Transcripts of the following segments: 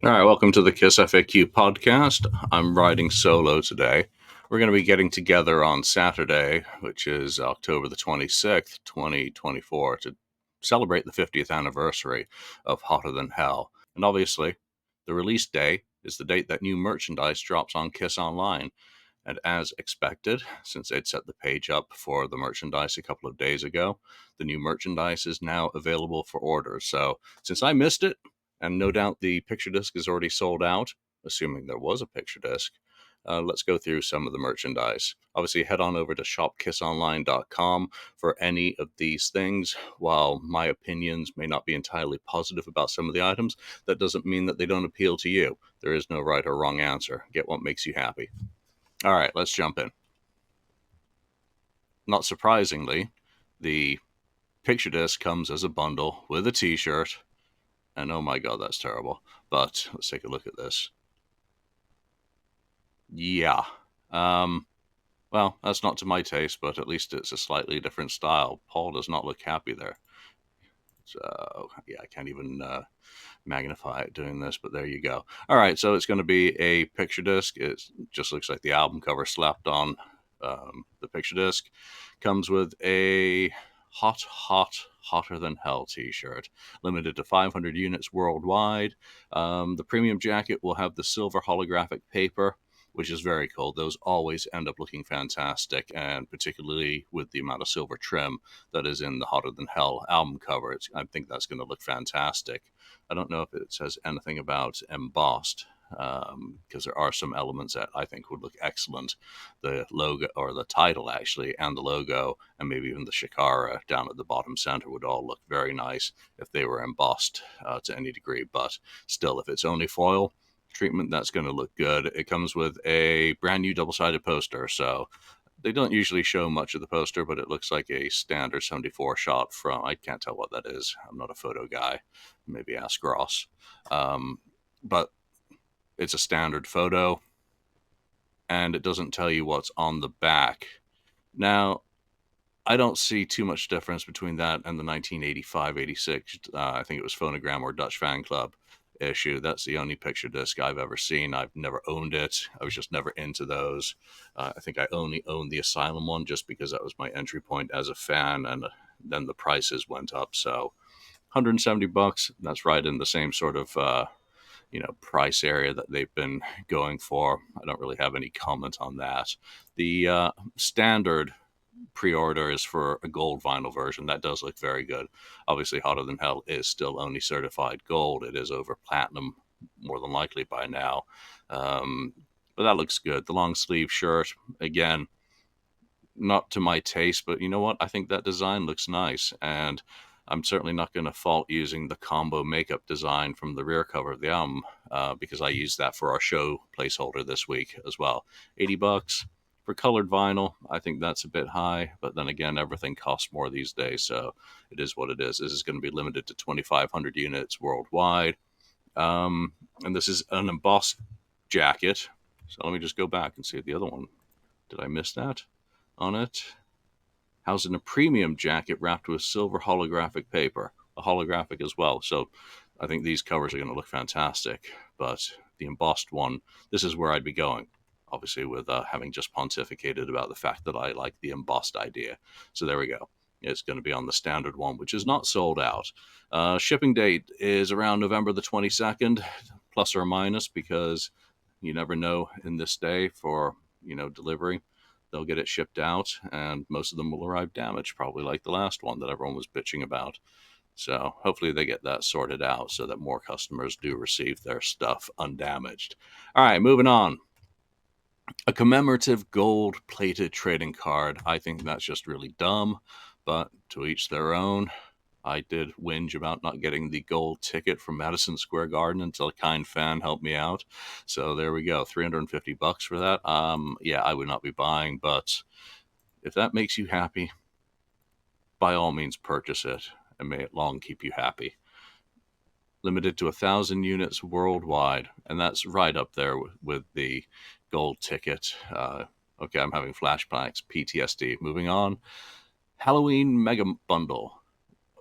All right, welcome to the KissFAQ podcast. I'm riding solo today. We're going to be getting together on Saturday, which is October the 26th, 2024, to celebrate the 50th anniversary of Hotter Than Hell. And obviously, the release day is the date that new merchandise drops on Kiss Online. And as expected, since they'd set the page up for the merchandise a couple of days ago, the new merchandise is now available for order. So since I missed it, and no doubt the picture disc is already sold out, assuming there was a picture disc, let's go through some of the merchandise. Obviously, head on over to shopkissonline.com for any of these things. While my opinions may not be entirely positive about some of the items, that doesn't mean that they don't appeal to you. There is no right or wrong answer. Get what makes you happy. All right, let's jump in. Not surprisingly, the picture disc comes as a bundle with a t-shirt, and oh my god, that's terrible. But let's take a look at this. Yeah. Um, well, that's not to my taste, but at least it's a slightly different style. Paul does not look happy there. So, yeah, I can't even magnify it doing this, but there you go. All right, so it's going to be a picture disc. It just looks like the album cover slapped on the picture disc. Comes with a hotter than hell t-shirt, limited to 500 units worldwide. The premium jacket will have the silver holographic paper, which is very cool. Those always end up looking fantastic, and particularly with the amount of silver trim that is in the Hotter Than Hell album cover, I think that's going to look fantastic. I don't know if it says anything about embossed, because there are some elements that I think would look excellent. The logo, or the title actually, and the logo, and maybe even the shikara down at the bottom center would all look very nice if they were embossed to any degree. But still, if it's only foil treatment, that's going to look good. It comes with a brand new double-sided poster, so they don't usually show much of the poster, but it looks like a standard 74 shot from, I can't tell what that is. I'm not a photo guy. Maybe ask Ross. But it's a standard photo, and it doesn't tell you what's on the back. Now, I don't see too much difference between that and the 1985-86, I think it was Phonogram or Dutch Fan Club issue. That's the only picture disc I've ever seen. I've never owned it. I was just never into those. I think I only owned the Asylum one just because that was my entry point as a fan, and then the prices went up. So $170, that's right in the same sort of price area that they've been going for. I don't really have any comment on that. The standard pre-order is for a gold vinyl version. That does look very good. Obviously, Hotter Than Hell is still only certified gold. It is over platinum, more than likely by now. But that looks good. The long sleeve shirt, again, not to my taste, but you know what? I think that design looks nice, and I'm certainly not going to fault using the combo makeup design from the rear cover of the album, because I used that for our show placeholder this week as well. $80 for colored vinyl. I think that's a bit high, but then again, everything costs more these days, so it is what it is. This is going to be limited to 2,500 units worldwide, and this is an embossed jacket. So let me just go back and see the other one. Did I miss that on it? Housed in a premium jacket wrapped with silver holographic paper, a holographic as well. So I think these covers are going to look fantastic. But the embossed one, this is where I'd be going. Obviously, with having just pontificated about the fact that I like the embossed idea. So there we go. It's going to be on the standard one, which is not sold out. Shipping date is around November the 22nd, plus or minus, because you never know in this day for delivery. They'll get it shipped out, and most of them will arrive damaged, probably like the last one that everyone was bitching about. So hopefully they get that sorted out so that more customers do receive their stuff undamaged. All right, moving on. A commemorative gold-plated trading card. I think that's just really dumb, but to each their own. I did whinge about not getting the gold ticket from Madison Square Garden until a kind fan helped me out. So there we go, $350 for that. Yeah, I would not be buying, but if that makes you happy, by all means purchase it, and may it long keep you happy. Limited to 1,000 units worldwide, and that's right up there with the gold ticket. Okay, I'm having flashbacks, PTSD. Moving on. Halloween Mega Bundle.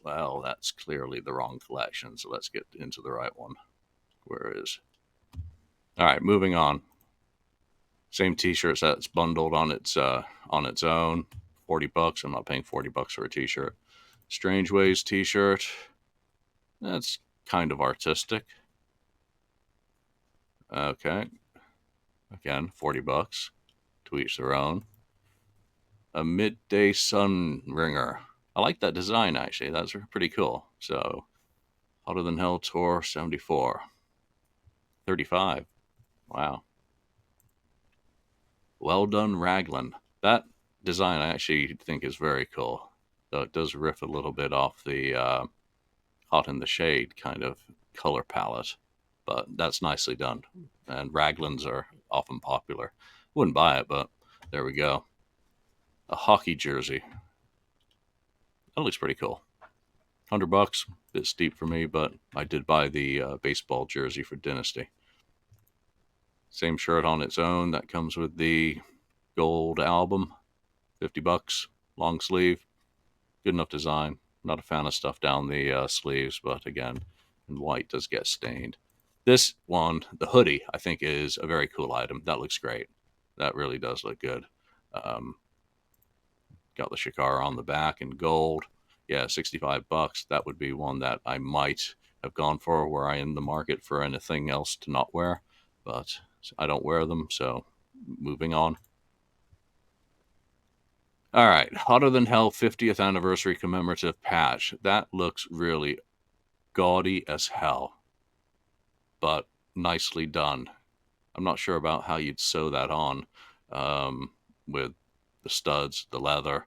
Well, that's clearly the wrong collection, so let's get into the right one. Where is? All right, moving on. Same T-shirt that's bundled on its own. $40. I'm not paying $40 for a T-shirt. Strange Ways T-shirt. That's kind of artistic. Okay. Again, $40. To each their own. A midday sun ringer. I like that design actually. That's pretty cool. So, Hotter Than Hell Tour 74. 35. Wow. Well done, Raglan. That design I actually think is very cool. Though it does riff a little bit off the Hot in the Shade kind of color palette. But that's nicely done. And Raglans are often popular. Wouldn't buy it, but there we go. A hockey jersey. That looks pretty cool. $100, bit steep for me, but I did buy the baseball jersey for Dynasty. Same shirt on its own that comes with the gold album, $50, long sleeve, good enough design. Not a fan of stuff down the sleeves, but again, in white does get stained. This one, the hoodie, I think is a very cool item. That looks great. That really does look good. Um, got the Shakara on the back in gold. Yeah, $65. That would be one that I might have gone for were I in the market for anything else to not wear, but I don't wear them, so moving on. All right, Hotter Than Hell 50th anniversary commemorative patch. That looks really gaudy as hell, but nicely done. I'm not sure about how you'd sew that on with the studs, the leather.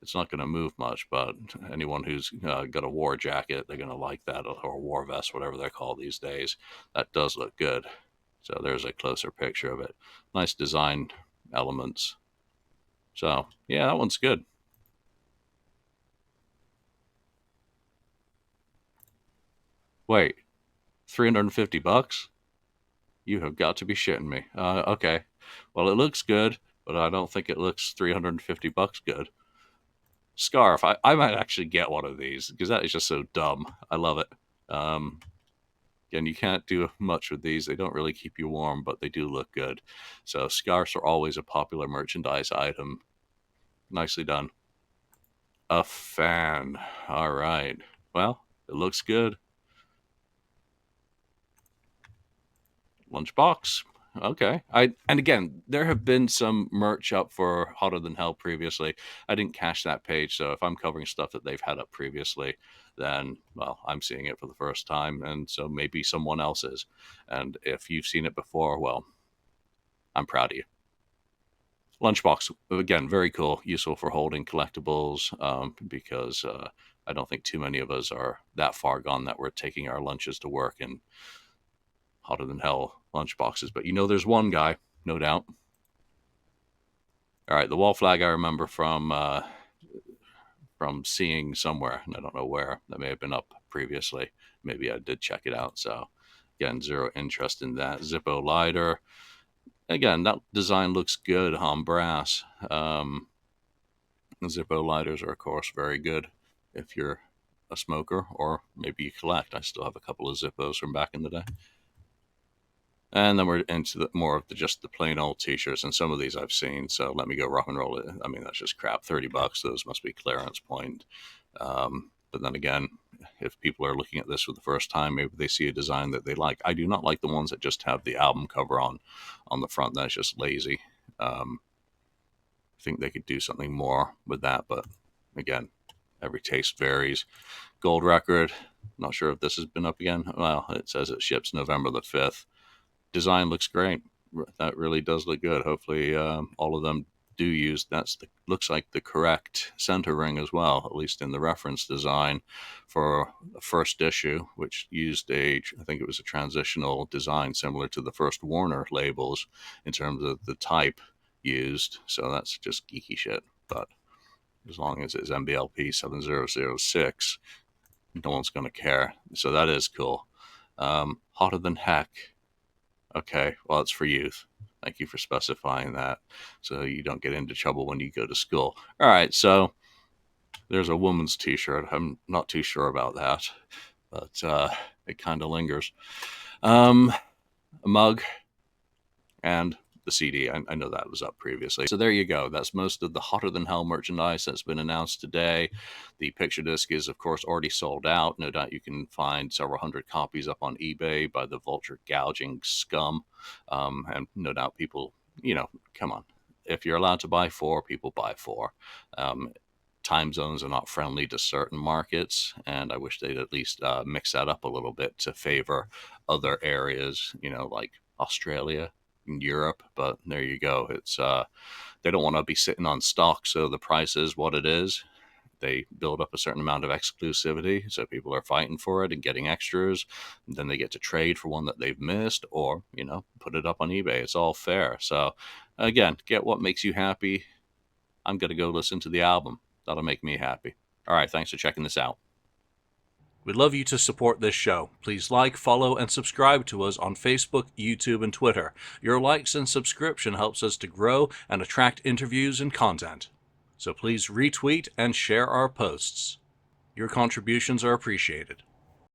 It's not going to move much, but anyone who's got a war jacket, they're going to like that, or a war vest, whatever they're called these days. That does look good. So there's a closer picture of it. Nice design elements. So yeah, that one's good. Wait, $350? You have got to be shitting me. Okay. Well, it looks good, but I don't think it looks $350 good. Scarf. I might actually get one of these because that is just so dumb. I love it. Um, Again, you can't do much with these. They don't really keep you warm, but they do look good. So scarves are always a popular merchandise item. Nicely done. A fan. All right. Well, it looks good. Lunchbox. Okay. And again, there have been some merch up for Hotter Than Hell previously. I didn't cache that page, so if I'm covering stuff that they've had up previously, then well, I'm seeing it for the first time, and so maybe someone else is. And if you've seen it before, well, I'm proud of you. Lunchbox, again, very cool, useful for holding collectibles because I don't think too many of us are that far gone that we're taking our lunches to work in Hotter Than Hell lunchboxes. But you know, there's one guy, no doubt. All right, the wall flag I remember from seeing somewhere, and I don't know where. That may have been up previously. Maybe I did check it out. So again, zero interest in that. Zippo lighter. Again, that design looks good on brass. Zippo lighters are, of course, very good if you're a smoker or maybe you collect. I still have a couple of Zippos from back in the day. And then we're into more of just the plain old t-shirts, and some of these I've seen. So let me go rock and roll it. I mean, that's just crap. $30. Those must be clearance point. But then again, if people are looking at this for the first time, maybe they see a design that they like. I do not like the ones that just have the album cover on the front. That's just lazy. I think they could do something more with that, but again, every taste varies. Gold record. Not sure if this has been up again. Well, it says it ships November the 5th. Design looks great. That really does look good. Hopefully, all of them do use looks like the correct center ring as well, at least in the reference design for the first issue, which used I think it was a transitional design similar to the first Warner labels in terms of the type used. So that's just geeky shit. But as long as it's MBLP 7006, no one's going to care. So that is cool. Hotter Than Heck. Okay, well, it's for youth. Thank you for specifying that so you don't get into trouble when you go to school. All right, so there's a woman's t-shirt. I'm not too sure about that, but it kind of lingers. A mug and the CD. I know that was up previously. So there you go. That's most of the Hotter Than Hell merchandise that's been announced today. The picture disc is, of course, already sold out. No doubt you can find several hundred copies up on eBay by the vulture gouging scum. And no doubt people, come on. If you're allowed to buy four, people buy four. Time zones are not friendly to certain markets, and I wish they'd at least mix that up a little bit to favor other areas, like Australia and Europe. But there you go. It's they don't want to be sitting on stock, so the price is what it is. They build up a certain amount of exclusivity, so people are fighting for it and getting extras. And then they get to trade for one that they've missed, or put it up on eBay. It's all fair. So again, get what makes you happy. I'm gonna go listen to the album. That'll make me happy. All right, thanks for checking this out. We'd love you to support this show. Please like, follow, and subscribe to us on Facebook, YouTube, and Twitter. Your likes and subscription helps us to grow and attract interviews and content. So please retweet and share our posts. Your contributions are appreciated.